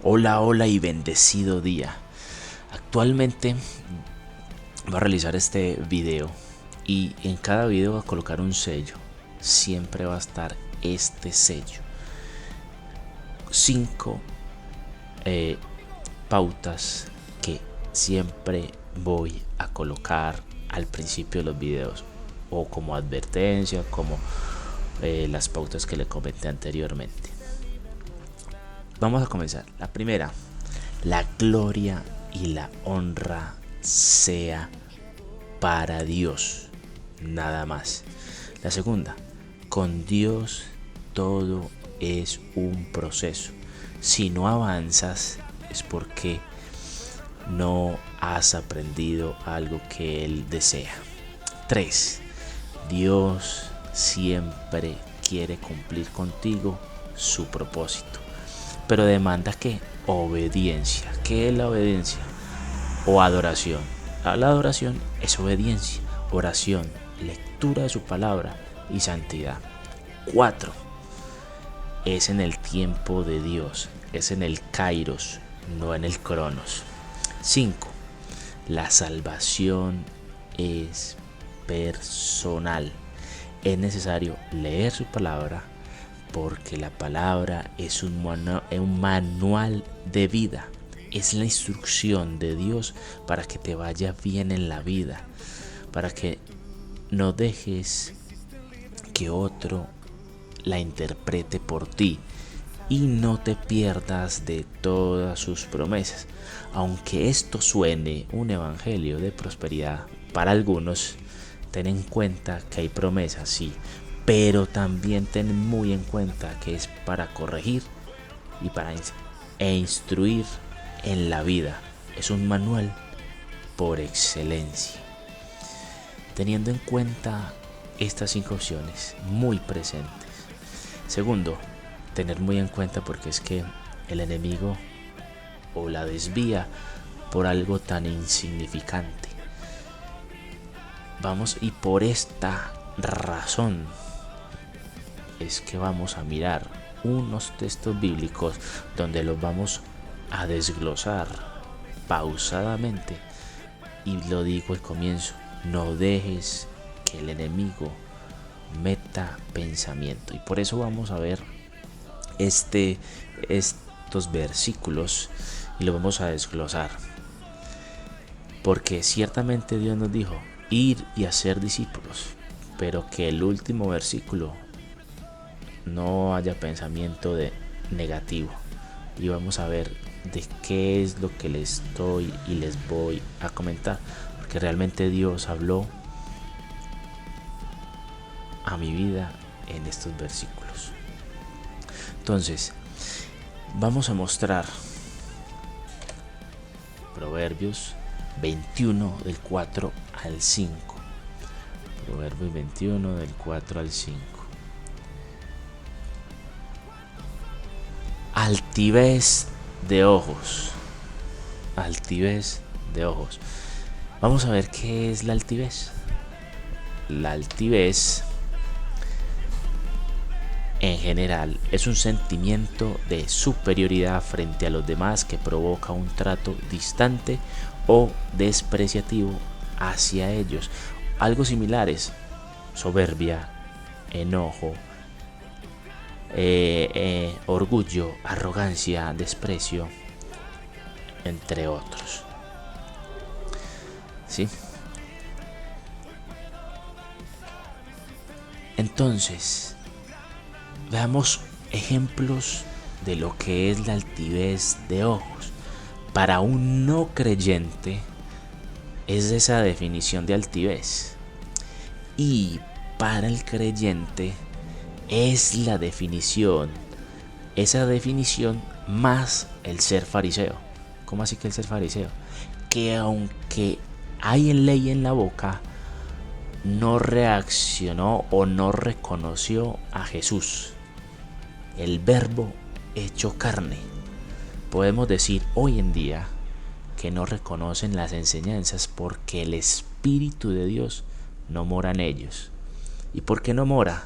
Hola, hola y bendecido día. Actualmente voy a realizar este video y en cada video voy a colocar un sello. Siempre va a estar este sello. 5 pautas que siempre voy a colocar al principio de los videos o como advertencia, como las pautas que le comenté anteriormente. Vamos a comenzar. La primera, la gloria y la honra sea para Dios, nada más. La segunda, con Dios todo es un proceso. Si no avanzas es porque no has aprendido algo que Él desea. 3. Dios siempre quiere cumplir contigo su propósito, pero demanda que obediencia. ¿Qué es la obediencia? O adoración. La adoración es obediencia, oración, lectura de su palabra y santidad. 4. Es en el tiempo de Dios, es en el kairos, no en el cronos. 5. La salvación es personal. Es necesario leer su palabra porque la palabra es un manual de vida. Es la instrucción de Dios para que te vaya bien en la vida, para que no dejes que otro la interprete por ti y no te pierdas de todas sus promesas. Aunque esto suene un evangelio de prosperidad para algunos, ten en cuenta que hay promesas, sí, pero también ten muy en cuenta que es para corregir y para instruir en la vida. Es un manual por excelencia. Teniendo en cuenta estas 5 opciones muy presentes. Segundo, tener muy en cuenta porque es que el enemigo o la desvía por algo tan insignificante. Y por esta razón es que vamos a mirar unos textos bíblicos donde los vamos a desglosar pausadamente. Y lo digo al comienzo, no dejes que el enemigo meta pensamiento. Y por eso vamos a ver estos versículos y lo vamos a desglosar. Porque ciertamente Dios nos dijo, ir y hacer discípulos, pero que el último versículo no haya pensamiento de negativo. Y vamos a ver de qué es lo que les estoy y les voy a comentar, porque realmente Dios habló a mi vida en estos versículos. Entonces, vamos a mostrar Proverbios 21 del 4 al 5. Proverbios 21 del 4 al 5. Altivez de ojos. Altivez de ojos. Vamos a ver qué es la altivez. La altivez en general es un sentimiento de superioridad frente a los demás que provoca un trato distante o despreciativo hacia ellos. Algo similares: soberbia, enojo, orgullo, arrogancia, desprecio, entre otros. ¿Sí? Entonces, veamos ejemplos de lo que es la altivez de ojos. Para un no creyente es esa definición de altivez. Y para el creyente es la definición, esa definición más el ser fariseo. ¿Cómo así que el ser fariseo? Que aunque hay en ley en la boca, no reaccionó o no reconoció a Jesús, el verbo hecho carne. Podemos decir hoy en día que no reconocen las enseñanzas porque el Espíritu de Dios no mora en ellos. ¿Y por qué no mora?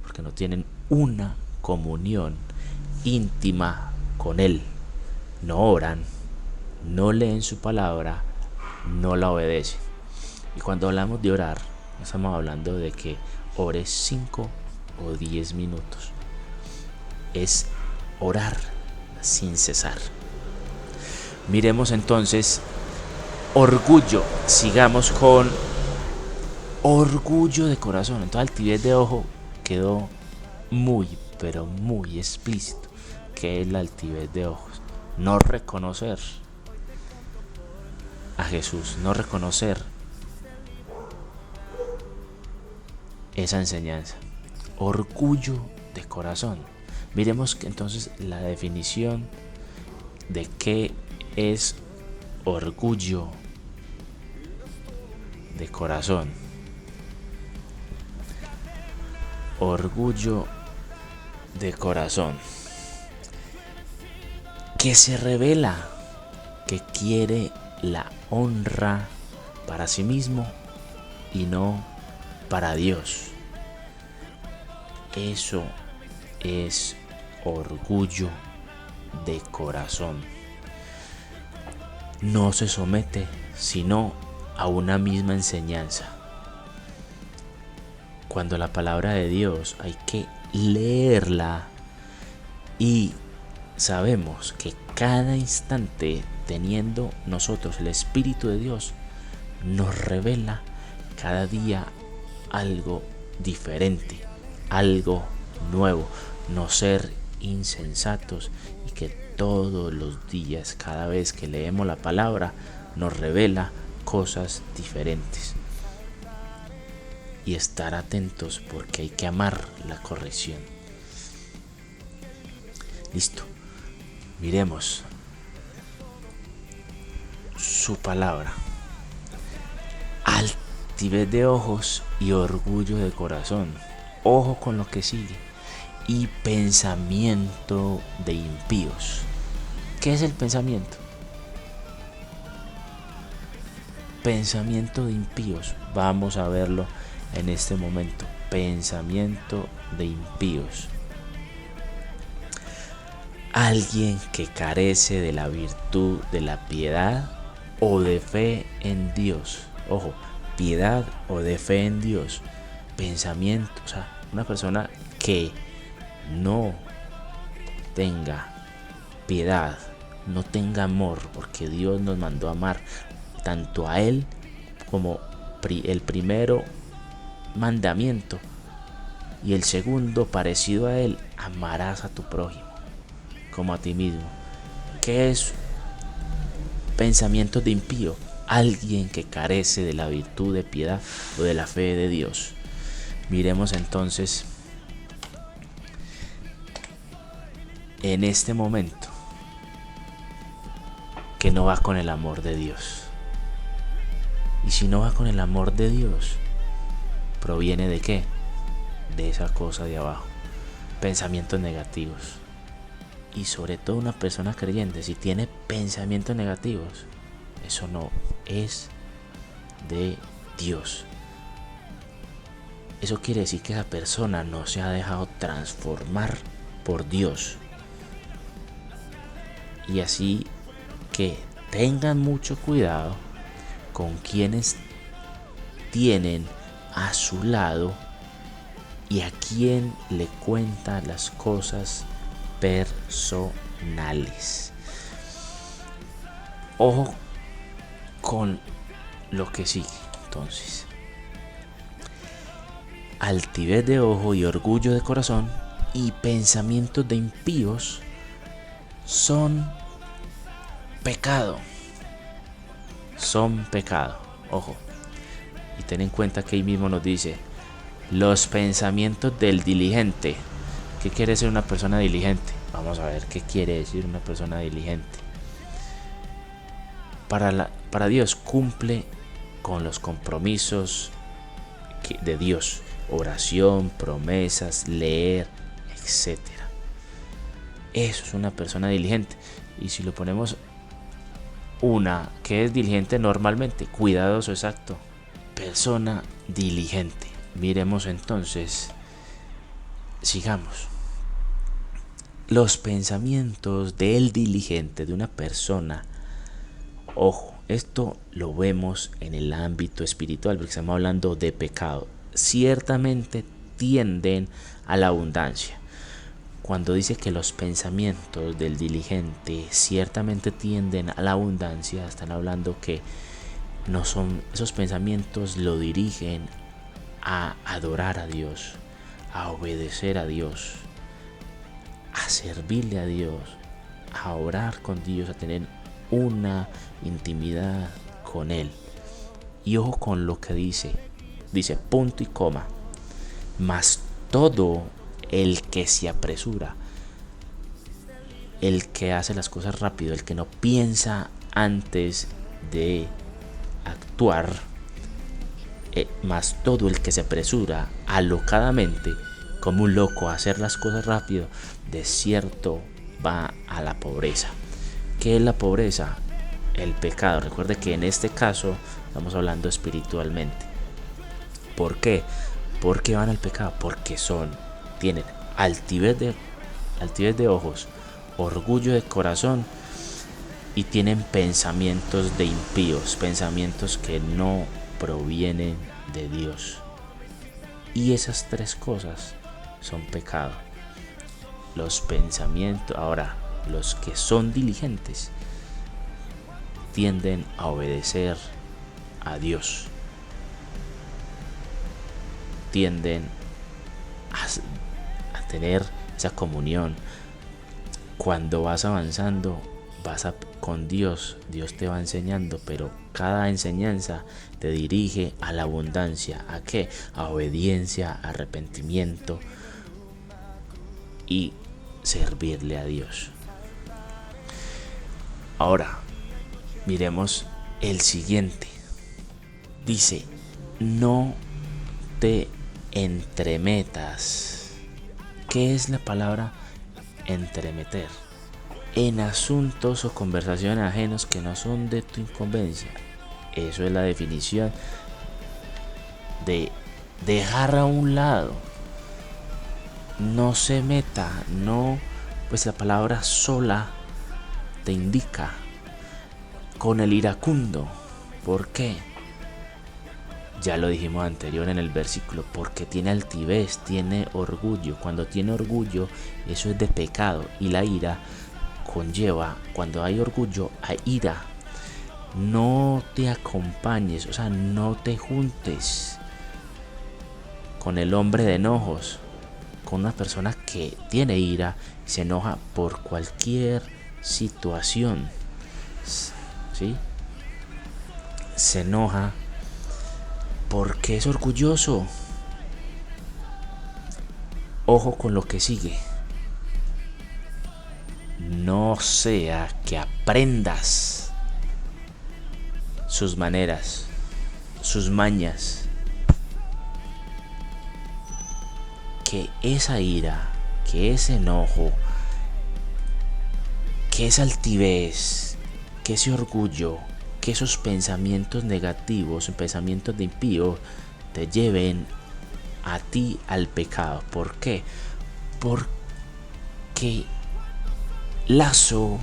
Porque no tienen una comunión íntima con Él. no oran, no leen su palabra, no la obedecen. Y cuando hablamos de orar, no estamos hablando de que ores 5 o 10 minutos. Es orar sin cesar. Miremos entonces orgullo. Sigamos con orgullo de corazón. Entonces altivez de ojo quedó muy, pero muy explícito. ¿Qué es la altivez de ojos? No reconocer a Jesús, no reconocer esa enseñanza. Orgullo de corazón. Miremos que entonces la definición de qué es orgullo de corazón. Orgullo de corazón. Que se revela que quiere la honra para sí mismo y no para Dios. Eso es orgullo de corazón. No se somete sino a una misma enseñanza. Cuando la palabra de Dios hay que leerla y sabemos que cada instante teniendo nosotros el Espíritu de Dios nos revela cada día algo diferente, algo nuevo, no ser insensatos y que todos los días, cada vez que leemos la palabra, nos revela cosas diferentes. Y estar atentos porque hay que amar la corrección. Listo. Miremos su palabra. Altivez de ojos y orgullo de corazón. Ojo con lo que sigue. Y pensamiento de impíos. ¿Qué es el pensamiento? Pensamiento de impíos. Vamos a verlo en este momento. Pensamiento de impíos. Alguien que carece de la virtud de la piedad o de fe en Dios. Ojo, piedad o de fe en Dios. Pensamiento, o sea, una persona que no tenga piedad, no tenga amor, porque Dios nos mandó a amar tanto a Él como el primero mandamiento y el segundo parecido a Él: amarás a tu prójimo como a ti mismo. ¿Qué es pensamiento de impío? Alguien que carece de la virtud de piedad o de la fe de Dios. Miremos entonces en este momento que no va con el amor de Dios. Y si no va con el amor de Dios, ¿proviene de qué? De esa cosa de abajo. Pensamientos negativos. Y sobre todo una persona creyente, si tiene pensamientos negativos, eso no es de Dios. Eso quiere decir que esa persona no se ha dejado transformar por Dios. Y así que tengan mucho cuidado con quienes tienen a su lado y a quien le cuenta las cosas personales. Ojo con lo que sigue. Entonces, altivez de ojo y orgullo de corazón y pensamientos de impíos son pecado. Son pecado. Ojo. Y ten en cuenta que ahí mismo nos dice: los pensamientos del diligente. ¿Qué quiere ser una persona diligente? Vamos a ver qué quiere decir una persona diligente. Para Dios cumple con los compromisos de Dios: oración, promesas, leer, etc. Eso es una persona diligente. Y si lo ponemos una que es diligente normalmente, cuidadoso, exacto, persona diligente. Miremos entonces, sigamos. los pensamientos del diligente, de una persona. Ojo, esto lo vemos en el ámbito espiritual, porque estamos hablando de pecado. Ciertamente tienden a la abundancia. Cuando dice que los pensamientos del diligente ciertamente tienden a la abundancia, están hablando que no son, esos pensamientos lo dirigen a adorar a Dios, a obedecer a Dios, a servirle a Dios, a orar con Dios, a tener una intimidad con Él. Y ojo con lo que dice punto y coma, mas todo el que se apresura, el que hace las cosas rápido, el que no piensa antes de actuar, más todo el que se apresura alocadamente como un loco a hacer las cosas rápido, de cierto va a la pobreza. ¿Qué es la pobreza? El pecado. Recuerde que en este caso estamos hablando espiritualmente. ¿Por qué? ¿Por qué van al pecado? Porque tienen altivez de ojos, orgullo de corazón y tienen pensamientos de impíos, pensamientos que no provienen de Dios. Y esas tres cosas son pecado. Los pensamientos, ahora, los que son diligentes tienden a obedecer a Dios, tienden a tener esa comunión. Cuando vas avanzando, con Dios, Dios te va enseñando, pero cada enseñanza te dirige a la abundancia. ¿A qué? A obediencia, arrepentimiento y servirle a Dios. Ahora, miremos el siguiente. Dice, no te entremetas. ¿Qué es la palabra entremeter? En asuntos o conversaciones ajenos que no son de tu incumbencia. Eso es la definición de dejar a un lado. No se meta, no, pues la palabra sola te indica con el iracundo. ¿Por qué? Ya lo dijimos anterior en el versículo, porque tiene altivez, tiene orgullo. Cuando tiene orgullo, eso es de pecado, y la ira conlleva, cuando hay orgullo, hay ira. No te acompañes, o sea, no te juntes con el hombre de enojos, con una persona que tiene ira y se enoja por cualquier situación, ¿sí? Se enoja porque es orgulloso. Ojo con lo que sigue. No sea que aprendas sus maneras, sus mañas, que esa ira, que ese enojo, que esa altivez, que ese orgullo, que esos pensamientos negativos, pensamientos de impío, te lleven a ti al pecado. ¿Por qué? Porque lazo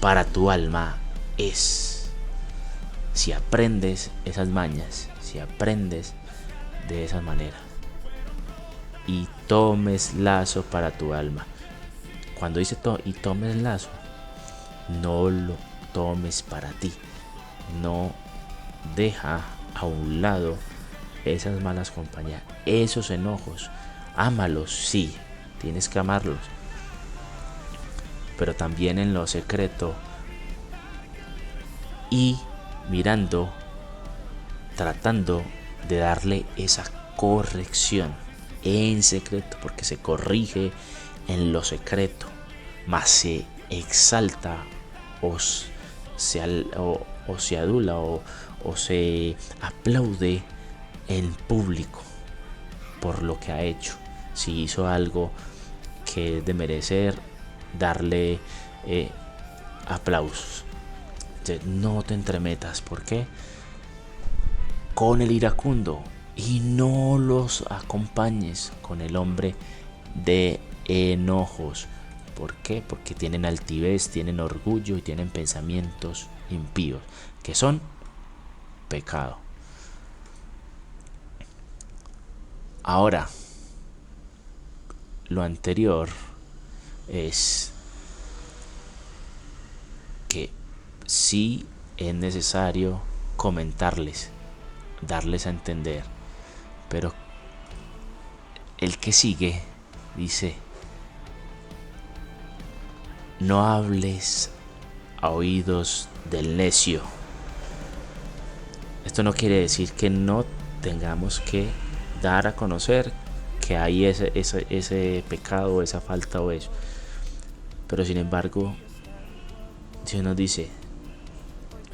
para tu alma es, si aprendes esas mañas, si aprendes de esa manera y tomes lazo para tu alma. Cuando dice y tomes lazo, no lo tomes para ti. No, deja a un lado esas malas compañías, esos enojos. Ámalos, sí, tienes que amarlos, pero también en lo secreto y mirando, tratando de darle esa corrección en secreto, porque se corrige en lo secreto, mas se exalta o se adula o se aplaude en público por lo que ha hecho. Si hizo algo que es de merecer darle aplausos. Entonces, no te entremetas. ¿Por qué? Con el iracundo, y no los acompañes con el hombre de enojos. ¿Por qué? Porque tienen altivez, tienen orgullo y tienen pensamientos impíos, que son pecado. Ahora, lo anterior es que sí es necesario comentarles, darles a entender, pero el que sigue dice: no hables a oídos del necio. Esto no quiere decir que no tengamos que dar a conocer que hay ese pecado, esa falta o eso. Pero sin embargo, Dios nos dice: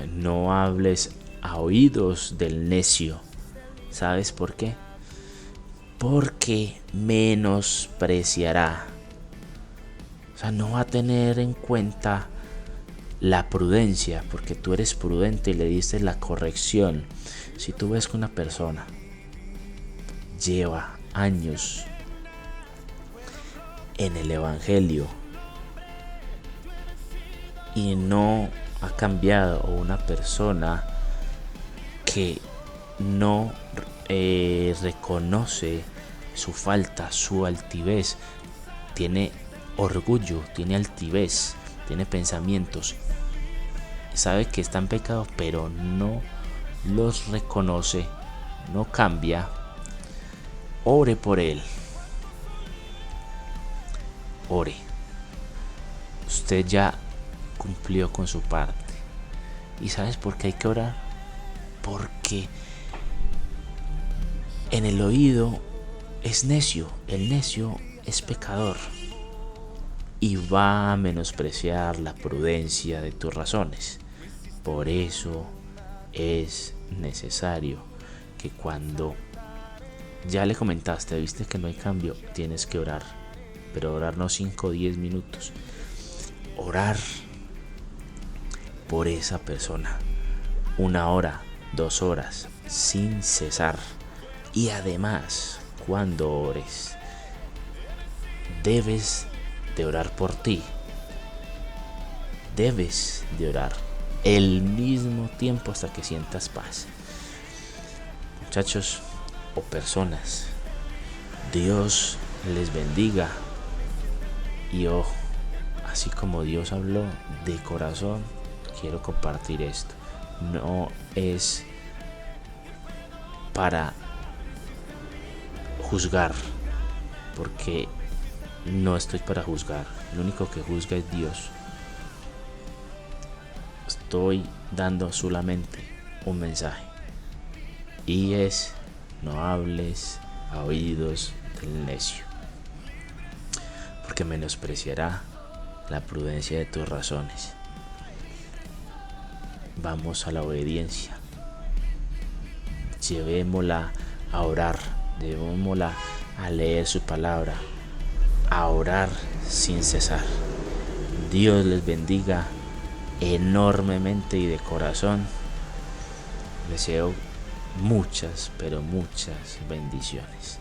no hables a oídos del necio. ¿Sabes por qué? Porque menospreciará. O sea, no va a tener en cuenta la prudencia, porque tú eres prudente y le diste la corrección. Si tú ves que una persona lleva años en el evangelio y no ha cambiado, o una persona que no reconoce su falta, su altivez, tiene orgullo, tiene altivez, tiene pensamientos, sabe que está en pecado, pero no los reconoce, no cambia, ore por él. Ore. Usted ya cumplió con su parte. ¿Y sabes por qué hay que orar? Porque en el oído es necio, el necio es pecador y va a menospreciar la prudencia de tus razones. Por eso es necesario que cuando ya le comentaste, viste que no hay cambio, tienes que orar. Pero orar no 5 o 10 minutos. Orar por esa persona 1 hora, 2 horas, sin cesar. Y además, cuando ores, debes de orar por ti. Debes de orar el mismo tiempo hasta que sientas paz. Muchachos o personas, Dios les bendiga. Y ojo, así como Dios habló de corazón, quiero compartir esto. No es para juzgar, porque no estoy para juzgar. Lo único que juzga es Dios. Estoy dando solamente un mensaje, y es: no hables a oídos del necio, porque menospreciará la prudencia de tus razones. Vamos a la obediencia. Llevémosla a orar, llevémosla a leer su palabra, a orar sin cesar. Dios les bendiga enormemente y de corazón. Deseo muchas, pero muchas bendiciones.